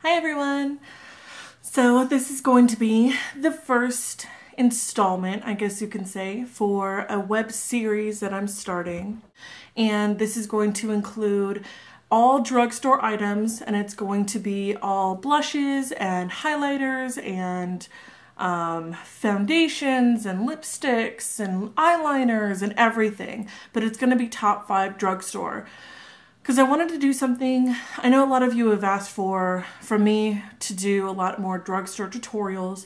Hi everyone! So this is going to be the first installment, I guess you can say, for a web series that I'm starting. And this is going to include all drugstore items, and it's going to be all blushes and highlighters and foundations and lipsticks and eyeliners and everything. But it's going to be top 5 drugstore. Because I wanted to do something, I know a lot of you have asked for me to do a lot more drugstore tutorials,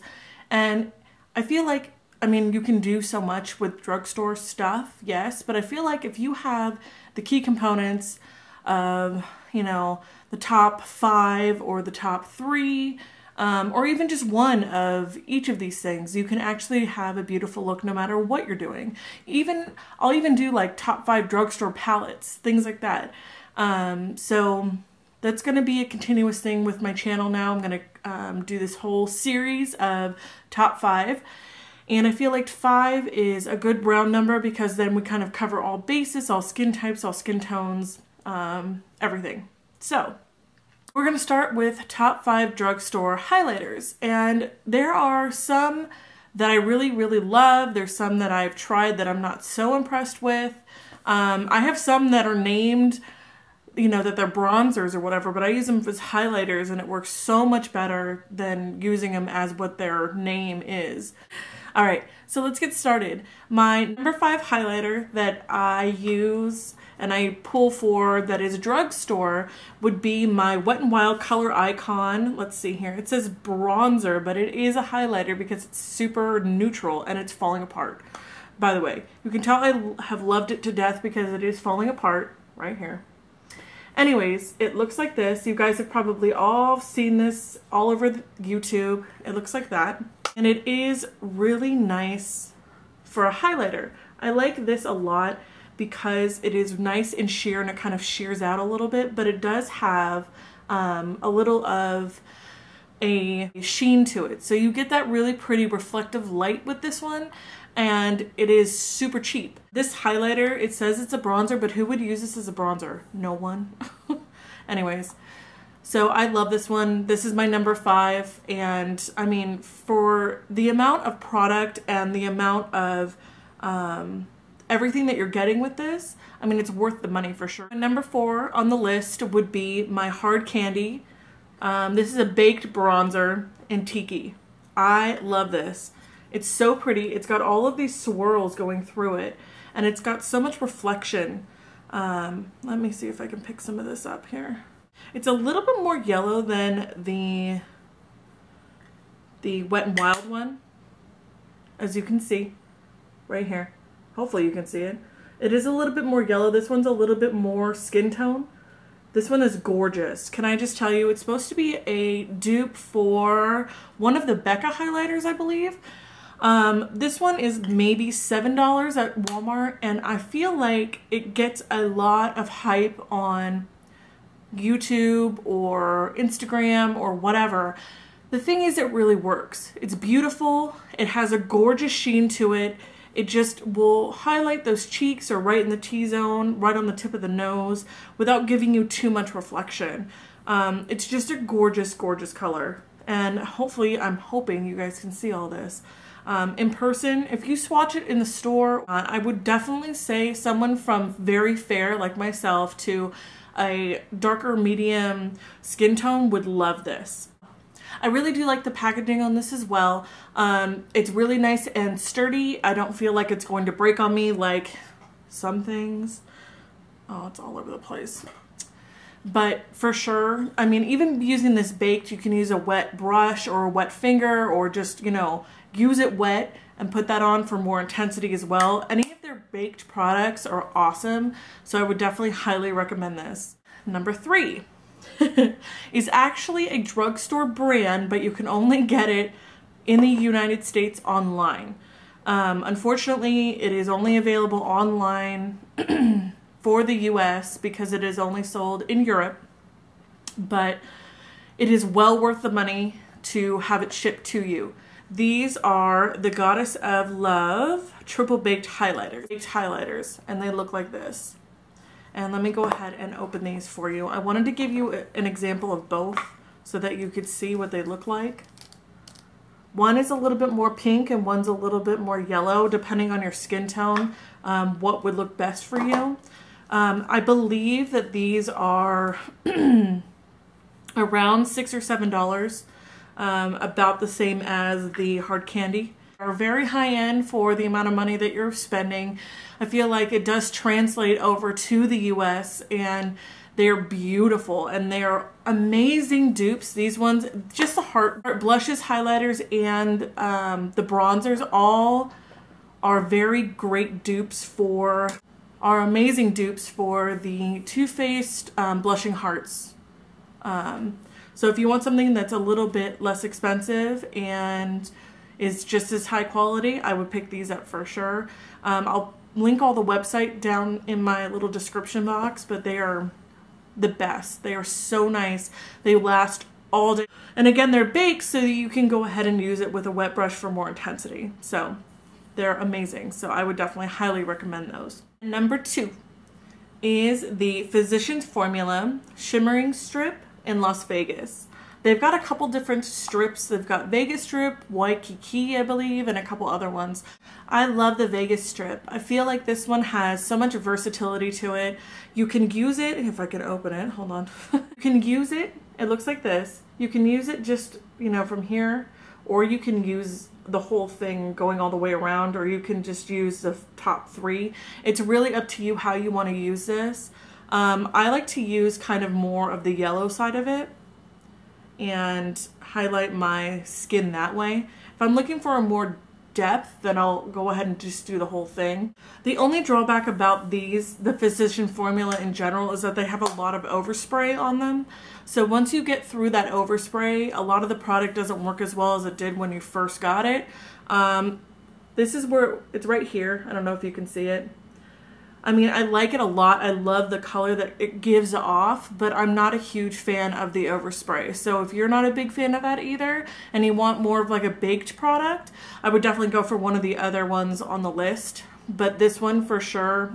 and I feel like, I mean, you can do so much with drugstore stuff, yes, but I feel like if you have the key components of, you know, the top 5 or the top 3, or even just one of each of these things, you can actually have a beautiful look no matter what you're doing. I'll even do like top 5 drugstore palettes, things like that. So that's going to be a continuous thing with my channel now. I'm going to do this whole series of top 5. And I feel like 5 is a good round number because then we kind of cover all bases, all skin types, all skin tones, everything. So we're going to start with top 5 drugstore highlighters. And there are some that I really, really love. There's some that I've tried that I'm not so impressed with. I have some that are named, you know, that they're bronzers or whatever, but I use them as highlighters and it works so much better than using them as what their name is. All right, so let's get started. My number 5 highlighter that I use and I pull for that is drugstore would be my Wet n Wild ColorIcon. Let's see here. It says bronzer, but it is a highlighter because it's super neutral and it's falling apart. By the way, you can tell I have loved it to death because it is falling apart right here. Anyways, it looks like this. You guys have probably all seen this all over YouTube. It looks like that. And it is really nice for a highlighter. I like this a lot because it is nice and sheer and it kind of shears out a little bit, but it does have a little of a sheen to it. So you get that really pretty reflective light with this one. And it is super cheap. This highlighter, it says it's a bronzer, but who would use this as a bronzer? No one. Anyways, so I love this one. This is my number 5. And I mean, for the amount of product and the amount of everything that you're getting with this, I mean, it's worth the money for sure. Number 4 on the list would be my Hard Candy. This is a baked bronzer in Tiki. I love this. It's so pretty. It's got all of these swirls going through it, and it's got so much reflection. Let me see if I can pick some of this up here. It's a little bit more yellow than the Wet n Wild one, as you can see right here. Hopefully you can see it. It is a little bit more yellow. This one's a little bit more skin tone. This one is gorgeous. Can I just tell you, it's supposed to be a dupe for one of the Becca highlighters, I believe. This one is maybe $7 at Walmart, and I feel like it gets a lot of hype on YouTube or Instagram or whatever. The thing is, it really works. It's beautiful. It has a gorgeous sheen to it. It just will highlight those cheeks or right in the T-zone, right on the tip of the nose, without giving you too much reflection. It's just a gorgeous, gorgeous color. And hopefully, I'm hoping you guys can see all this. In person, if you swatch it in the store, I would definitely say someone from very fair like myself to a darker medium skin tone would love this. I really do like the packaging on this as well. It's really nice and sturdy. I don't feel like it's going to break on me like some things. Oh, it's all over the place. But for sure, I mean, even using this baked, you can use a wet brush or a wet finger or just, you know, use it wet and put that on for more intensity as well. Any of their baked products are awesome, so I would definitely highly recommend this. Number 3 is actually a drugstore brand, but you can only get it in the United States online. Unfortunately, it is only available online for the US because it is only sold in Europe, but it is well worth the money to have it shipped to you. These are the Goddess of Love Triple Baked Highlighters, and they look like this. And let me go ahead and open these for you. I wanted to give you an example of both so that you could see what they look like. One is a little bit more pink and one's a little bit more yellow, depending on your skin tone, what would look best for you. I believe that these are around $6 or $7, about the same as the hard candy. Are very high end for the amount of money that you're spending. I feel like it does translate over to the US, and they're beautiful and they're amazing dupes. These ones, just the heart blushes, highlighters, and the bronzers all are very great dupes for, are amazing dupes for the Too Faced blushing hearts. So if you want something that's a little bit less expensive and is just as high quality, I would pick these up for sure. I'll link all the website down in my little description box, but they are the best. They are so nice. They last all day. And again, they're baked so that you can go ahead and use it with a wet brush for more intensity. So they're amazing. So I would definitely highly recommend those. Number 2 is the Physicians Formula Shimmering Strip in Las Vegas. They've got a couple different strips. They've got Vegas strip, Waikiki, I believe, and a couple other ones. I love the Vegas strip. I feel like this one has so much versatility to it. You can use it, if I can open it, hold on. You can use it, it looks like this. You can use it just, you know, from here, or you can use the whole thing going all the way around, or you can just use the top 3. It's really up to you how you want to use this. I like to use kind of more of the yellow side of it and highlight my skin that way. If I'm looking for a more depth, then I'll go ahead and just do the whole thing. The only drawback about these, the Physician Formula in general, is that they have a lot of overspray on them. So once you get through that overspray, a lot of the product doesn't work as well as it did when you first got it. This is where, it's right here. I don't know if you can see it. I mean, I like it a lot. I love the color that it gives off, but I'm not a huge fan of the overspray. So if you're not a big fan of that either, and you want more of like a baked product, I would definitely go for one of the other ones on the list. But this one for sure.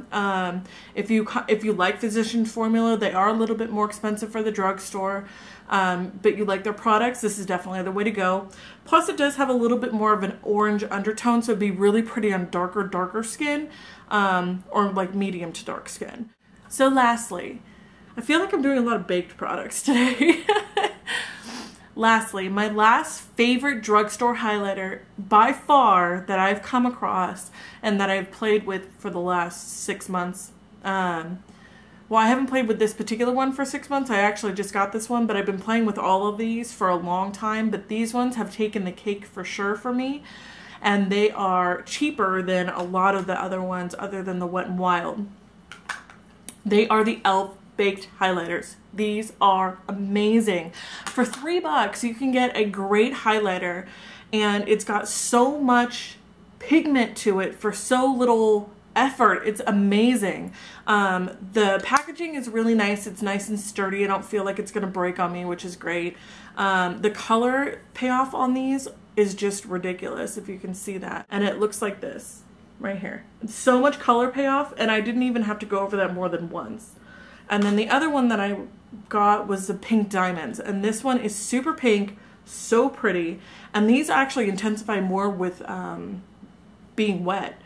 If you like Physician Formula, they are a little bit more expensive for the drugstore. But you like their products, this is definitely the way to go. Plus it does have a little bit more of an orange undertone, so it'd be really pretty on darker skin, or like medium to dark skin. So lastly, I feel like I'm doing a lot of baked products today. Lastly, my last favorite drugstore highlighter by far that I've come across and that I've played with for the last 6 months. Well, I haven't played with this particular one for 6 months. I actually just got this one, but I've been playing with all of these for a long time. But these ones have taken the cake for sure for me. And they are cheaper than a lot of the other ones other than the Wet n Wild. They are the e.l.f. baked highlighters. These are amazing. For $3, you can get a great highlighter, and it's got so much pigment to it for so little effort. It's amazing. The packaging is really nice. It's nice and sturdy. I don't feel like it's going to break on me, which is great. The color payoff on these is just ridiculous, if you can see that. And it looks like this right here. It's so much color payoff, and I didn't even have to go over that more than once. And then the other one that I got was the pink diamonds, and this one is super pink, so pretty, and these actually intensify more with being wet.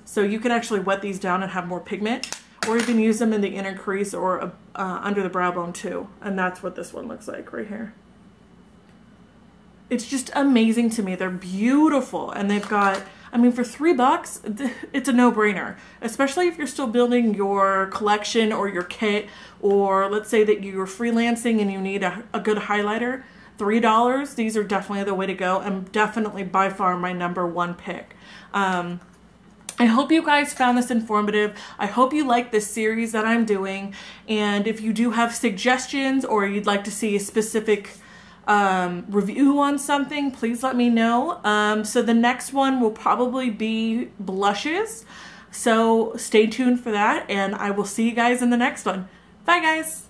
So you can actually wet these down and have more pigment, or you can use them in the inner crease or under the brow bone too, and that's what this one looks like right here. It's just amazing to me. They're beautiful, and they've got, I mean, for $3, it's a no-brainer, especially if you're still building your collection or your kit, or let's say that you're freelancing and you need a good highlighter. $3, these are definitely the way to go, and definitely by far my #1 pick. I hope you guys found this informative. I hope you like this series that I'm doing, and if you do have suggestions or you'd like to see a specific review on something, please let me know. So the next one will probably be blushes, so stay tuned for that, and I will see you guys in the next one. Bye guys!